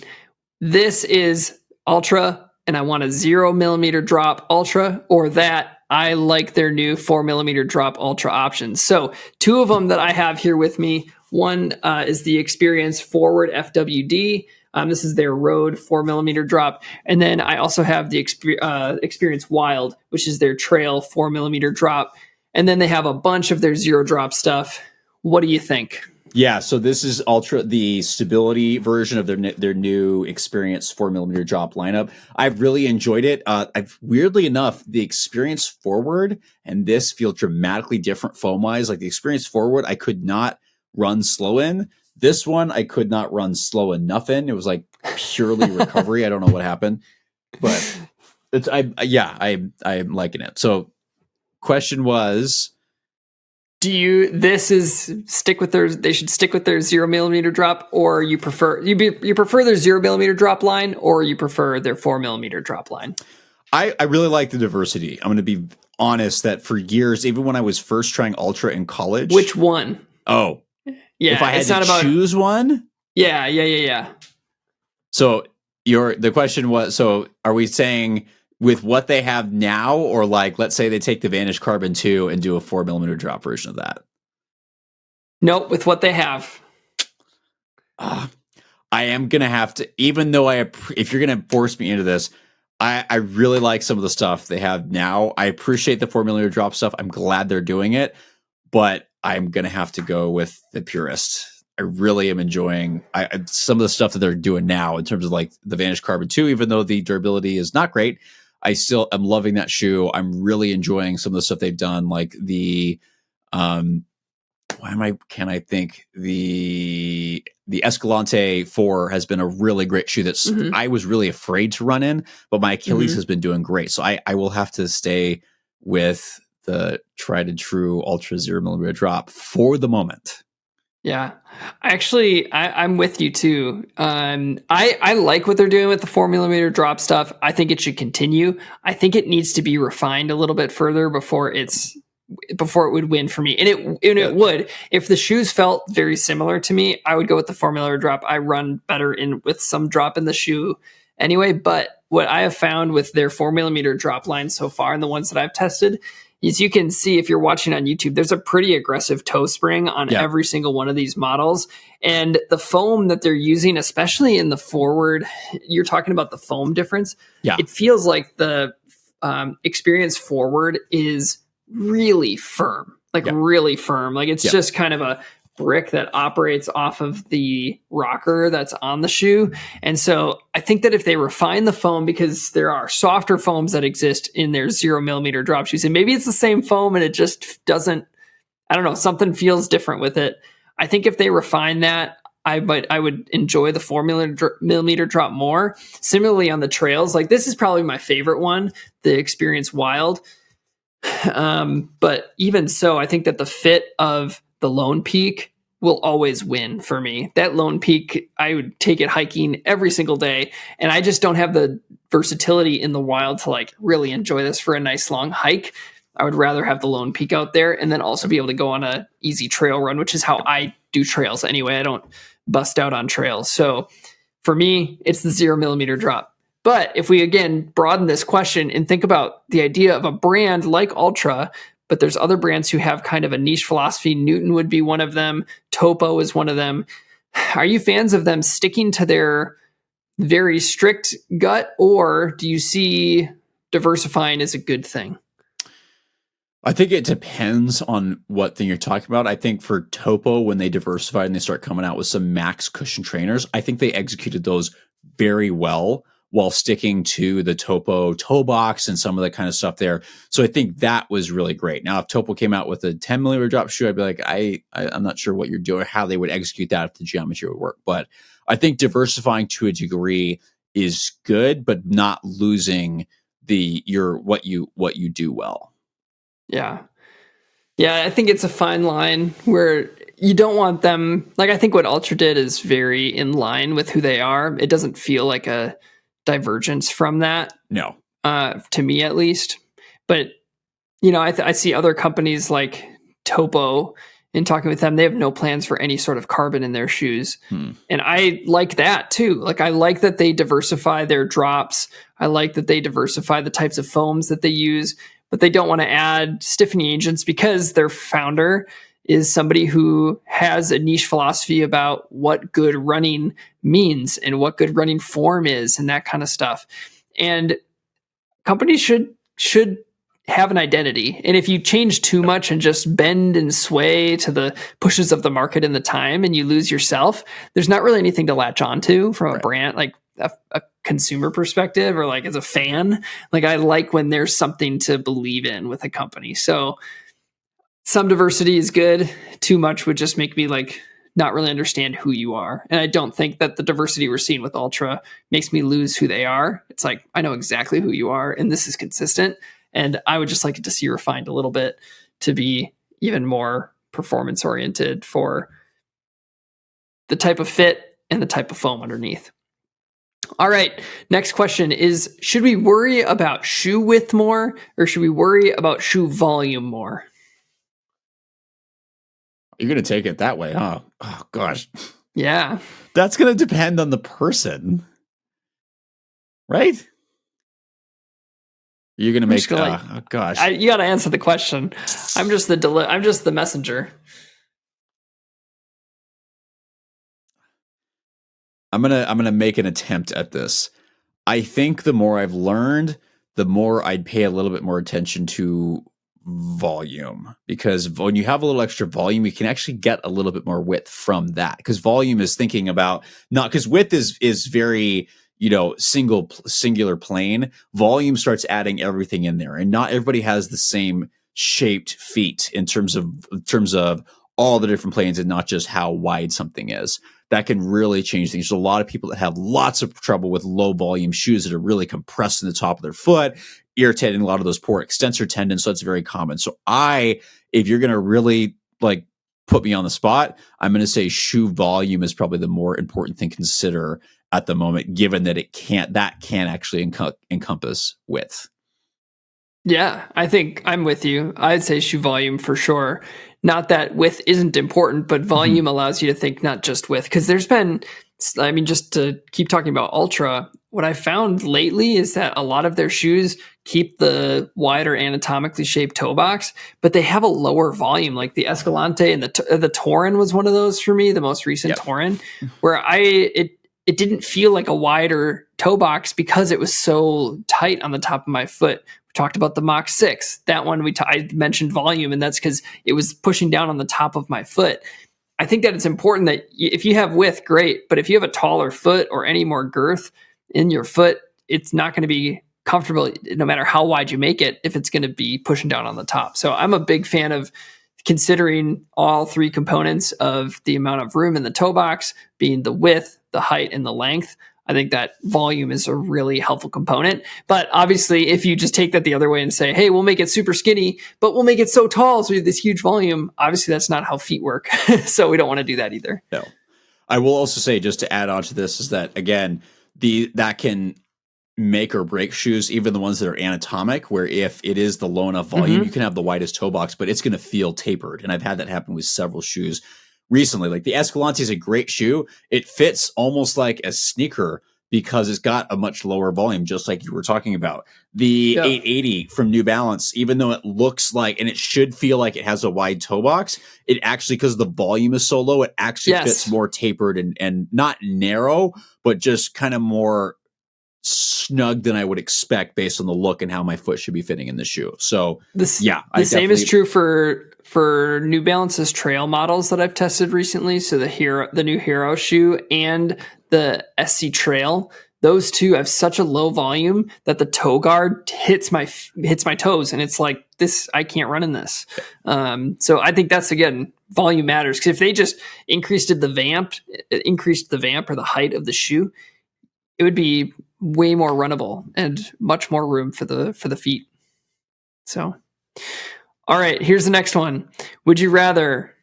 This is ultra, and I want a 0 millimeter drop ultra, or that I like their new 4 millimeter drop ultra options. So two of them that I have here with me. One is the Experience Forward FWD. This is their Road 4 millimeter drop. And then I also have the Experience Wild, which is their Trail 4 millimeter drop. And then they have a bunch of their zero drop stuff. What do you think? Yeah, so this is Ultra, the stability version of their new Experience 4 millimeter drop lineup. I've really enjoyed it. Weirdly enough, the Experience Forward and this feel dramatically different foam-wise. Like the Experience Forward, I could not run slow in. This one, I could not run slow enough in. It was like purely recovery. I don't know what happened, but I'm liking it. So question was, they should stick with their 0 millimeter drop, or you prefer their 0 millimeter drop line, or you prefer their 4 millimeter drop line? I really like the diversity. I'm going to be honest that for years, even when I was first trying Ultra in college. Which one? Oh, yeah. If I had to choose one? Yeah. So the question was, so are we saying with what they have now, or like, let's say they take the Vanish Carbon 2 and do a 4 millimeter drop version of that? Nope, with what they have. I am going to have to, even though if you're going to force me into this, I really like some of the stuff they have now. I appreciate the 4 millimeter drop stuff. I'm glad they're doing it, but I'm going to have to go with the purist. I really am enjoying some of the stuff that they're doing now in terms of like the Vanish Carbon 2, even though the durability is not great. I still am loving that shoe. I'm really enjoying some of the stuff they've done, like the can I think the Escalante 4 has been a really great shoe that's I was really afraid to run in, but my Achilles has been doing great. So I will have to stay with the tried and true Ultra 0mm drop for the moment. Yeah, actually, I'm with you too. I like what they're doing with the 4mm drop stuff. I think it should continue. I think it needs to be refined a little bit further before it would win for me. And it would. If the shoes felt very similar to me, I would go with the 4mm drop. I run better with some drop in the shoe anyway. But what I have found with their 4mm drop line so far, and the ones that I've tested, is you can see, if you're watching on YouTube, there's a pretty aggressive toe spring on every single one of these models. And the foam that they're using, especially in the forward, you're talking about the foam difference. Yeah. It feels like the Experience forward is really firm, really firm. Like it's just kind of a brick that operates off of the rocker that's on the shoe. And so I think that if they refine the foam, because there are softer foams that exist in their 0mm drop shoes, and maybe it's the same foam and it just doesn't, I don't know, something feels different with it. I think if they refine that, I would enjoy the 4mm drop more. Similarly on the trails, like this is probably my favorite one, the Experience Wild. But even so, I think that the fit of the Lone Peak will always win for me. That Lone Peak, I would take it hiking every single day, and I just don't have the versatility in the wild to like really enjoy this for a nice long hike. I would rather have the Lone Peak out there and then also be able to go on a easy trail run, which is how I do trails anyway. I don't bust out on trails. So for me, it's the 0mm drop. But if we again broaden this question and think about the idea of a brand like Altra, but there's other brands who have kind of a niche philosophy. Newton would be one of them. Topo is one of them. Are you fans of them sticking to their very strict gut, or do you see diversifying as a good thing? I think it depends on what thing you're talking about. I think for Topo, when they diversified and they start coming out with some max cushion trainers, I think they executed those very well while sticking to the Topo toe box and some of the kind of stuff there. So I think that was really great. Now, if Topo came out with a 10mm drop shoe, I'd be like, I'm not sure what you're doing, how they would execute that if the geometry would work. But I think diversifying to a degree is good, but not losing what you do well. Yeah. Yeah, I think it's a fine line where you don't want them, like I think what Altra did is very in line with who they are. It doesn't feel like a divergence from that. No. To me at least. But, you know, I see other companies like Topo, in talking with them, they have no plans for any sort of carbon in their shoes. And I like that too. Like I like that they diversify their drops. I like that they diversify the types of foams that they use, but they don't want to add stiffening agents because their founder is somebody who has a niche philosophy about what good running means and what good running form is and that kind of stuff. And companies should have an identity. And if you change too much and just bend and sway to the pushes of the market in the time and you lose yourself, there's not really anything to latch onto from a brand, like a consumer perspective or like as a fan. Like I like when there's something to believe in with a company. So some diversity is good. Too much would just make me like not really understand who you are. And I don't think that the diversity we're seeing with Altra makes me lose who they are. It's like, I know exactly who you are and this is consistent. And I would just like it to see refined a little bit to be even more performance oriented for the type of fit and the type of foam underneath. All right. Next question is, should we worry about shoe width more or should we worry about shoe volume more? You're going to take it that way, huh? Oh, gosh. Yeah. That's going to depend on the person. Right? You're going to make, oh gosh. You got to answer the question. I'm just the messenger. I'm going to make an attempt at this. I think the more I've learned, the more I'd pay a little bit more attention to volume, because when you have a little extra volume, you can actually get a little bit more width from that, because volume is thinking about not, because width is very, singular plane. Volume starts adding everything in there, and not everybody has the same shaped feet in terms of all the different planes, and not just how wide something is. That can really change things. There's a lot of people that have lots of trouble with low volume shoes that are really compressing the top of their foot, irritating a lot of those poor extensor tendons. So that's very common. So if you're going to really like put me on the spot, I'm going to say shoe volume is probably the more important thing to consider at the moment, given that that can actually encompass width. Yeah, I think I'm with you. I'd say shoe volume for sure. Not that width isn't important, but volume allows you to think not just width. Because there's been, just to keep talking about Altra, what I found lately is that a lot of their shoes keep the wider anatomically shaped toe box, but they have a lower volume. Like the Escalante and the Torin was one of those for me, the most recent Torin, where it didn't feel like a wider toe box because it was so tight on the top of my foot. We talked about the Mach 6. That one I mentioned volume, and that's because it was pushing down on the top of my foot. I think that it's important that if you have width, great. But if you have a taller foot or any more girth in your foot, it's not going to be comfortable no matter how wide you make it if it's going to be pushing down on the top. So I'm a big fan of considering all three components of the amount of room in the toe box, being the width, the height, and the length. I think that volume is a really helpful component. But obviously, if you just take that the other way and say, hey, we'll make it super skinny, but we'll make it so tall so we have this huge volume, obviously that's not how feet work. So we don't want to do that either. No. I will also say, just to add on to this, is that, again, that can make or break shoes, even the ones that are anatomic, where if it is the low enough volume, you can have the widest toe box, but it's going to feel tapered. And I've had that happen with several shoes recently. Like the Escalante is a great shoe. It fits almost like a sneaker because it's got a much lower volume, just like you were talking about. The 880 from New Balance, even though it looks like, and it should feel like it has a wide toe box, it actually, because the volume is so low, it actually fits more tapered and not narrow, but just kind of more snug than I would expect based on the look and how my foot should be fitting in the shoe. So the same is true for New Balance's trail models that I've tested recently. So the new Hero shoe and the SC Trail, those two have such a low volume that the toe guard hits my toes, and it's like this. I can't run in this. So I think that's, again, volume matters, because if they just increased the vamp or the height of the shoe, it would be way more runnable and much more room for the feet. So, all right, here's the next one. Would you rather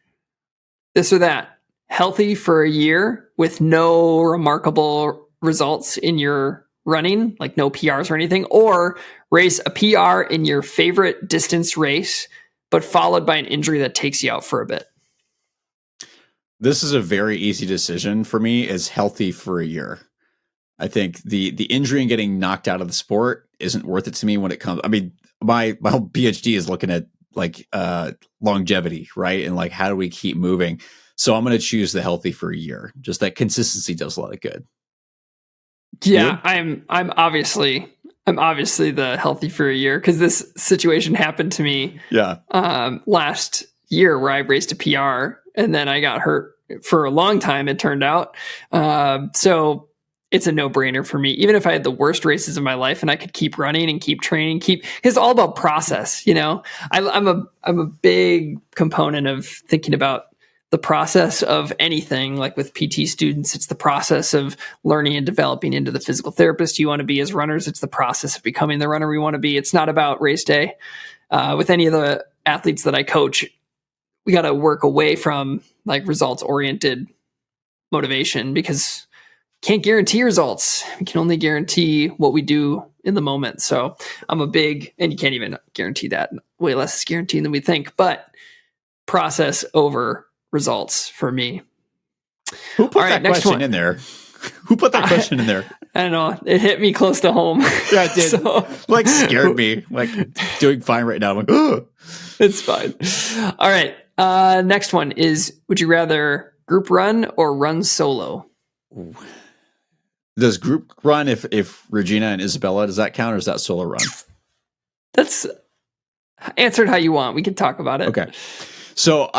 this or that? Healthy for a year with no remarkable results in your running, like no PRs or anything, or race a PR in your favorite distance race, but followed by an injury that takes you out for a bit? This is a very easy decision for me, is healthy for a year. I think the injury and getting knocked out of the sport isn't worth it to me when it comes. I mean, my whole PhD is looking at like longevity, right? And like, how do we keep moving? So I'm going to choose the healthy for a year. Just that consistency does a lot of good. Yeah, I'm obviously the healthy for a year, because this situation happened to me. Last year where I raced a PR and then I got hurt for a long time, it turned out. So it's a no-brainer for me. Even if I had the worst races of my life and I could keep running and keep training, it's all about process. I'm a big component of thinking about the process of anything. Like with PT students, it's the process of learning and developing into the physical therapist you want to be. As runners, it's the process of becoming the runner we want to be. It's not about race day. With any of the athletes that I coach, we got to work away from like results-oriented motivation, because can't guarantee results. We can only guarantee what we do in the moment. So I'm and you can't even guarantee that. Way less is guaranteed than we think, but process over results for me. Who put that question in there? Who put that question in there? I don't know. It hit me close to home. Yeah, it did. Like scared me. Like doing fine right now. I'm like, oh, it's fine. All right. Next one is, would you rather group run or run solo? Ooh. Does group run if Regina and Isabella, does that count, or is that solo run? Answer it how you want. We can talk about it. Okay. So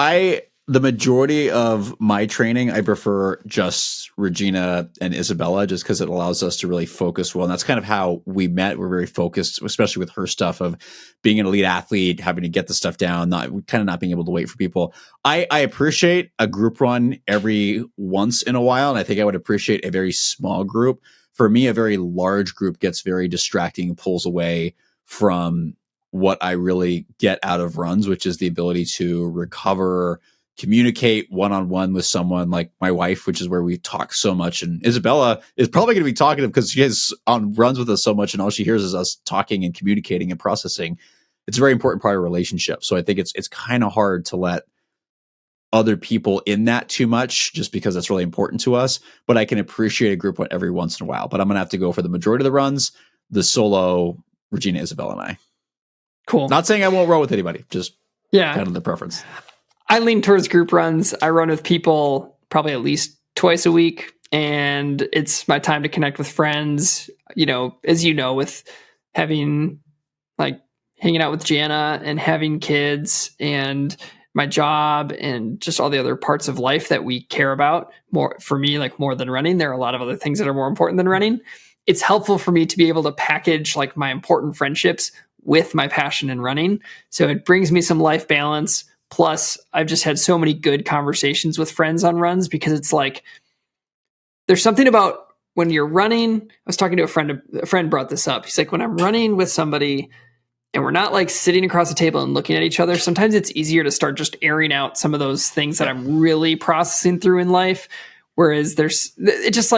the majority of my training, I prefer just Regina and Isabella, just because it allows us to really focus well. And that's kind of how we met. We're very focused, especially with her stuff of being an elite athlete, having to get the stuff down, not being able to wait for people. I appreciate a group run every once in a while. And I think I would appreciate a very small group. For me, a very large group gets very distracting and pulls away from what I really get out of runs, which is the ability to recover, communicate one-on-one with someone like my wife, which is where we talk so much. And Isabella is probably going to be talkative because she has on runs with us so much, and all she hears is us talking and communicating and processing. It's a very important part of a relationship. So I think it's kind of hard to let other people in that too much, just because that's really important to us. But I can appreciate a group one every once in a while. But I'm going to have to go for the majority of the runs, the solo Regina, Isabella, and I. Cool. Not saying I won't run with anybody, just kind of the preference. I lean towards group runs. I run with people probably at least twice a week, and it's my time to connect with friends. As you know, with having hanging out with Jana and having kids and my job and just all the other parts of life that we care about more. For me, more than running, there are a lot of other things that are more important than running. It's helpful for me to be able to package my important friendships with my passion in running. So it brings me some life balance. Plus, I've just had so many good conversations with friends on runs, because it's there's something about when you're running. I was talking to a friend brought this up. He's like, when I'm running with somebody and we're not sitting across the table and looking at each other, sometimes it's easier to start just airing out some of those things that I'm really processing through in life. Whereas it just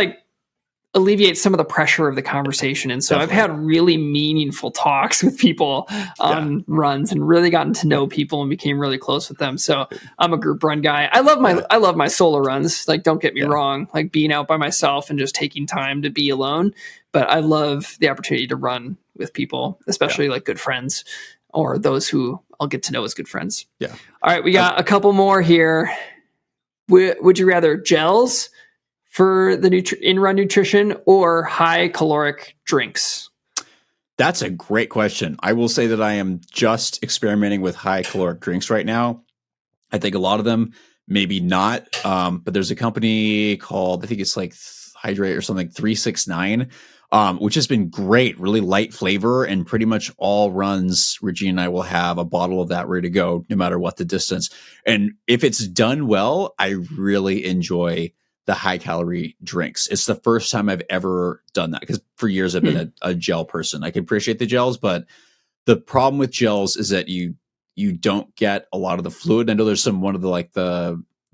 alleviates some of the pressure of the conversation. And so Definitely. I've had really meaningful talks with people on runs and really gotten to know people and became really close with them. So I'm a group run guy. I love my solo runs. Don't get me wrong, being out by myself and just taking time to be alone. But I love the opportunity to run with people, especially good friends or those who I'll get to know as good friends. Yeah. All right. We got a couple more here. Would you rather gels for the in-run nutrition or high caloric drinks? That's a great question. I will say that I am just experimenting with high caloric drinks right now. I think a lot of them, maybe not, but there's a company called, I think it's Hydrate or something, 369, which has been great, really light flavor, and pretty much all runs, Regina and I will have a bottle of that ready to go, no matter what the distance. And if it's done well, I really enjoy the high calorie drinks. It's the first time I've ever done that, because for years I've been a gel person. I can appreciate the gels, but the problem with gels is that you don't get a lot of the fluid. I know there's one of the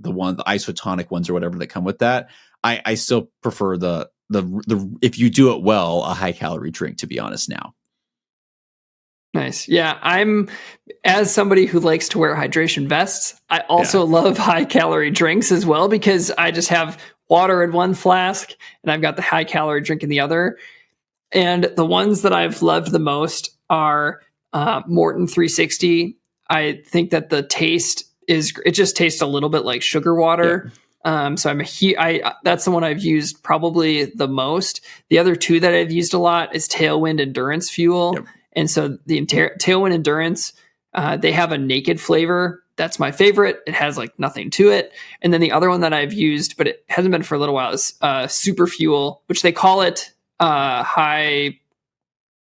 isotonic ones or whatever that come with that. I still prefer the if you do it well, a high calorie drink, to be honest now. Nice. Yeah. I'm, as somebody who likes to wear hydration vests, I also love high calorie drinks as well, because I just have water in one flask and I've got the high calorie drink in the other. And the ones that I've loved the most are Morton 360. I think that the taste it just tastes a little bit like sugar water. Yeah. So that's the one I've used probably the most. The other two that I've used a lot is Tailwind Endurance Fuel. Yep. And so the Tailwind Endurance, they have a naked flavor. That's my favorite. It has nothing to it. And then the other one that I've used, but it hasn't been for a little while, is Super Fuel, which they call it high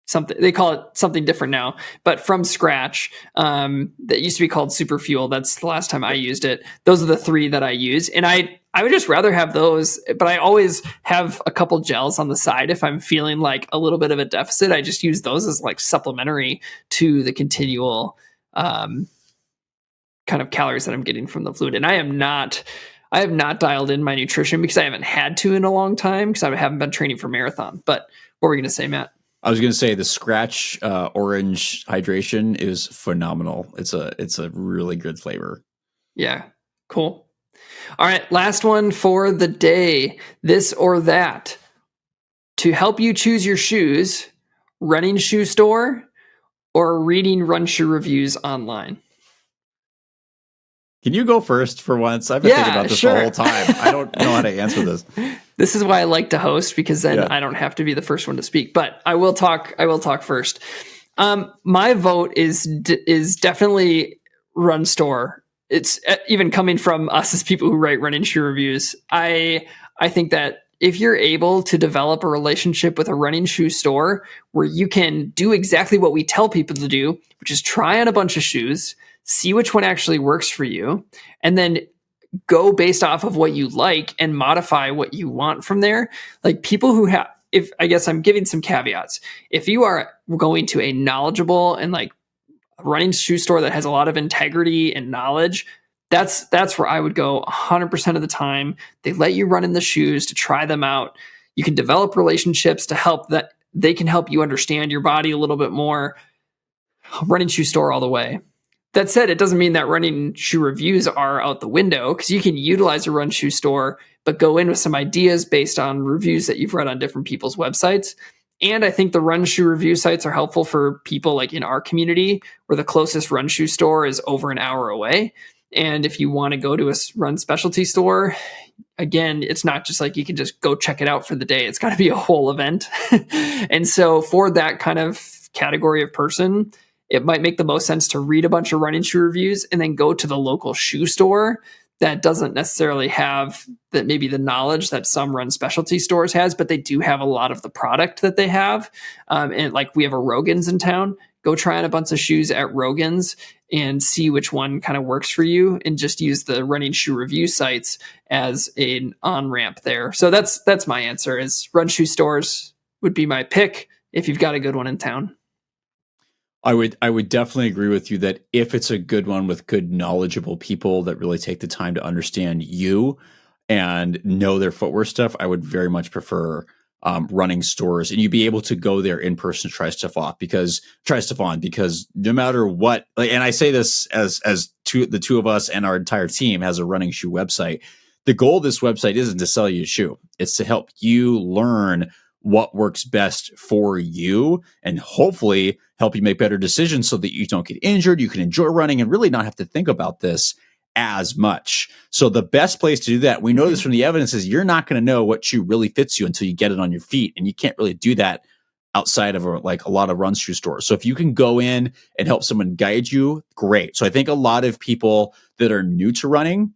something. They call it something different now, but from scratch. That used to be called Super Fuel. That's the last time I used it. Those are the three that I use. And I would just rather have those, but I always have a couple gels on the side. If I'm feeling a little bit of a deficit, I just use those as supplementary to the continual kind of calories that I'm getting from the fluid. And I have not dialed in my nutrition because I haven't had to in a long time, because I haven't been training for marathon. But what were we going to say, Matt? I was going to say the Scratch orange hydration is phenomenal. It's a really good flavor. Yeah. Cool. All right. Last one for the day. This or that. To help you choose your shoes, running shoe store or reading run shoe reviews online? Can you go first for once? I've been thinking about this the whole time. I don't know how to answer this. This is why I like to host, because then I don't have to be the first one to speak. But I will talk first. My vote is definitely Run Store. It's even coming from us as people who write running shoe reviews. I think that if you're able to develop a relationship with a running shoe store where you can do exactly what we tell people to do, which is try on a bunch of shoes, see which one actually works for you, and then go based off of what you like and modify what you want from there. Like people who have, if I guess I'm giving some caveats, if you are going to a knowledgeable and like running shoe store that has a lot of integrity and knowledge, that's where I would go 100% of the time. They let you run in the shoes to try them out. You can develop relationships to help that they can help you understand your body a little bit more. Running shoe store all the way. That said, it doesn't mean that running shoe reviews are out the window, because you can utilize a run shoe store, but go in with some ideas based on reviews that you've read on different people's websites. And I think the run shoe review sites are helpful for people like in our community where the closest run shoe store is over an hour away. And if you want to go to a run specialty store, again, it's not just like you can just go check it out for the day. It's got to be a whole event. And so for that kind of category of person, it might make the most sense to read a bunch of running shoe reviews and then go to the local shoe store that doesn't necessarily have that maybe the knowledge that some run specialty stores has, but they do have a lot of the product that they have. And like we have a Rogan's in town. Go try on a bunch of shoes at Rogan's and see which one kind of works for you, and just use the running shoe review sites as an on-ramp there. So that's my answer, is run shoe stores would be my pick if you've got a good one in town. I would definitely agree with you that if it's a good one with good knowledgeable people that really take the time to understand you and know their footwear stuff, I would very much prefer running stores, and you'd be able to go there in person to try stuff on, because no matter what, like, and I say this as the two of us and our entire team has a running shoe website. The goal of this website isn't to sell you a shoe. It's to help you learn what works best for you and hopefully help you make better decisions so that you don't get injured, you can enjoy running and really not have to think about this as much. So the best place to do that, we know this from the evidence, is you're not going to know what shoe really fits you until you get it on your feet. And you can't really do that outside of a lot of run shoe stores. So if you can go in and help someone guide you, great. So I think a lot of people that are new to running,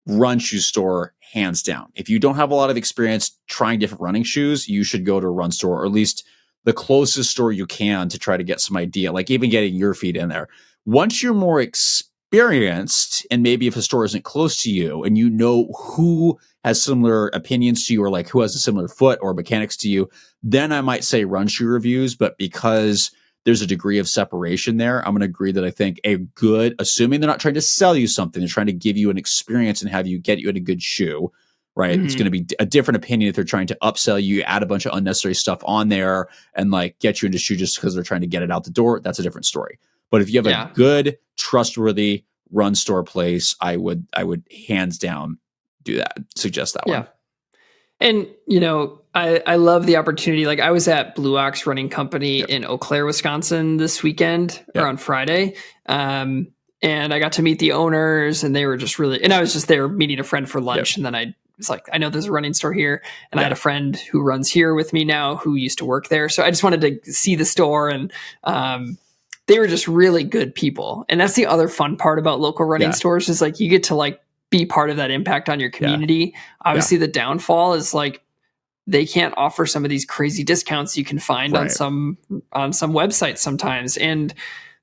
run shoe store, hands down. If you don't have a lot of experience trying different running shoes, you should go to a run store, or at least the closest store you can, to try to get some idea, like even getting your feet in there. Once you're more experienced, and maybe if a store isn't close to you and you know who has similar opinions to you, or like who has a similar foot or mechanics to you, then I might say run shoe reviews. But because there's a degree of separation there, I'm going to agree that I think a good, assuming they're not trying to sell you something, they're trying to give you an experience and have you get you in a good shoe, right? Mm-hmm. It's going to be a different opinion if they're trying to upsell you, add a bunch of unnecessary stuff on there and like get you into shoe just because they're trying to get it out the door. That's a different story. But if you have a good, trustworthy run store place, I would hands down do that. Suggest that one. And, I love the opportunity. Like I was at Blue Ox Running Company in Eau Claire, Wisconsin this weekend or on Friday. And I got to meet the owners, and they were just really, and I was just there meeting a friend for lunch. And then I was like, I know there's a running store here. And I had a friend who runs here with me now who used to work there. So I just wanted to see the store, and they were just really good people. And that's the other fun part about local running stores, is like you get to like be part of that impact on your community. Obviously the downfall is like they can't offer some of these crazy discounts you can find on some websites sometimes. And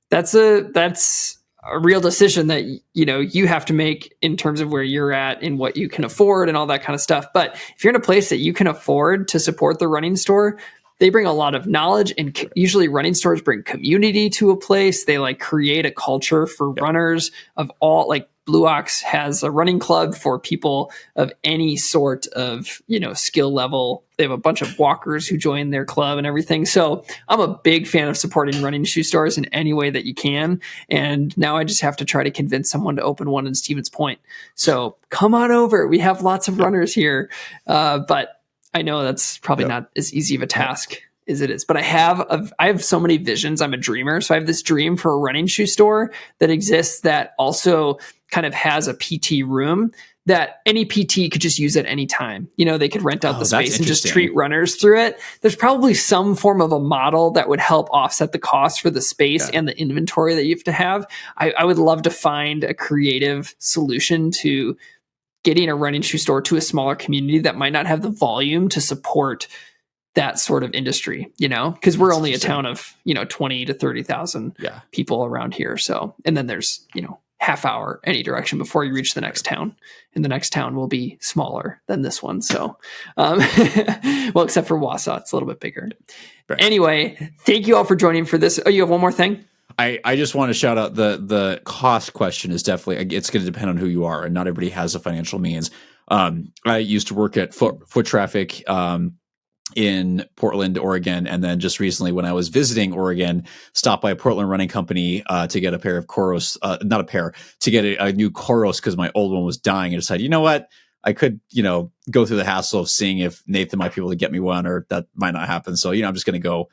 that's a real decision that, you have to make in terms of where you're at and what you can afford and all that kind of stuff. But if you're in a place that you can afford to support the running store, they bring a lot of knowledge, and usually running stores bring community to a place. They like create a culture for runners of all, like Blue Ox has a running club for people of any sort of, skill level. They have a bunch of walkers who join their club and everything. So I'm a big fan of supporting running shoe stores in any way that you can. And now I just have to try to convince someone to open one in Stevens Point. So come on over. We have lots of runners here. But I know that's probably not as easy of a task as it is, but I have so many visions. I'm a dreamer. So I have this dream for a running shoe store that exists that also kind of has a PT room that any PT could just use at any time. They could rent out the space and just treat runners through it. There's probably some form of a model that would help offset the cost for the space and the inventory that you have to have. I would love to find a creative solution to getting a running shoe store to a smaller community that might not have the volume to support that sort of industry, because we're only a town of, 20 to 30,000 people around here. So, and then there's, half hour any direction before you reach the next town, and the next town will be smaller than this one. So, well, except for Wausau, it's a little bit bigger. Right. Anyway, thank you all for joining for this. Oh, you have one more thing? I just want to shout out the cost question is definitely, it's going to depend on who you are, and not everybody has the financial means. I used to work at Foot Traffic, in Portland, Oregon. And then just recently when I was visiting Oregon, stopped by a Portland running company to get a pair of Coros, to get a new Coros because my old one was dying, and decided, you know what, I could, go through the hassle of seeing if Nathan might be able to get me one, or that might not happen. So, I'm just going to go,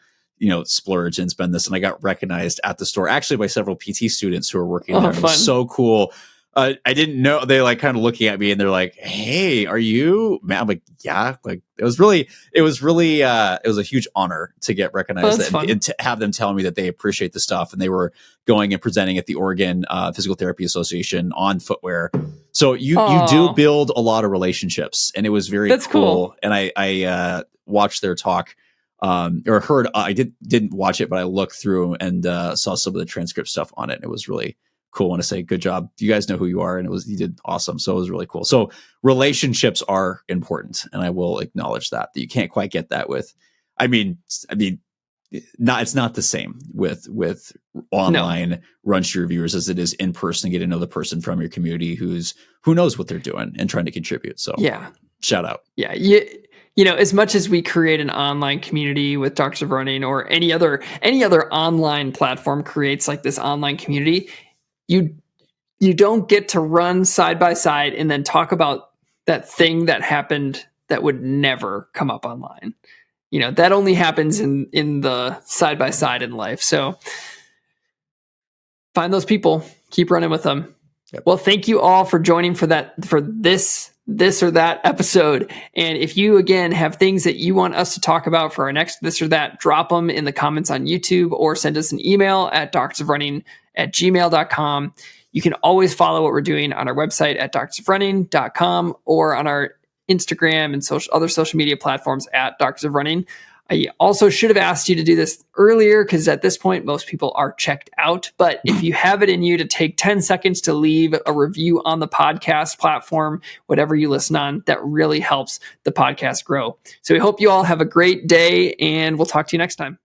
splurge and spend this. And I got recognized at the store actually by several PT students who were working there. It was so cool. I didn't know, they kind of looking at me and they're like, "Hey, are you Matt?" I'm like, "Yeah." It was a huge honor to get recognized and to have them tell me that they appreciate the stuff. And they were going and presenting at the Oregon Physical Therapy Association on footwear. So you do build a lot of relationships, and it was very cool. And I watched their talk, or heard, I didn't watch it, but I looked through and saw some of the transcript stuff on it. And it was really cool. I want to say good job. You guys know who you are, and you did awesome. So it was really cool. So relationships are important, and I will acknowledge that you can't quite get that with, it's not the same with online run shoe reviewers as it is in person. Get to know the person from your community who knows what they're doing and trying to contribute. So shout out. Yeah. As much as we create an online community with Doctors of Running, or any other online platform creates this online community, you don't get to run side by side and then talk about that thing that happened that would never come up online. That only happens in the side by side in life. So find those people, keep running with them. Yep. Well, thank you all for joining for this or that episode. And if you, again, have things that you want us to talk about for our next this or that, drop them in the comments on YouTube, or send us an email at doctorsofrunning@gmail.com. You can always follow what we're doing on our website at doctorsofrunning.com, or on our Instagram and other social media platforms at Doctors of Running. I also should have asked you to do this earlier, because at this point, most people are checked out. But if you have it in you to take 10 seconds to leave a review on the podcast platform, whatever you listen on, that really helps the podcast grow. So we hope you all have a great day, and we'll talk to you next time.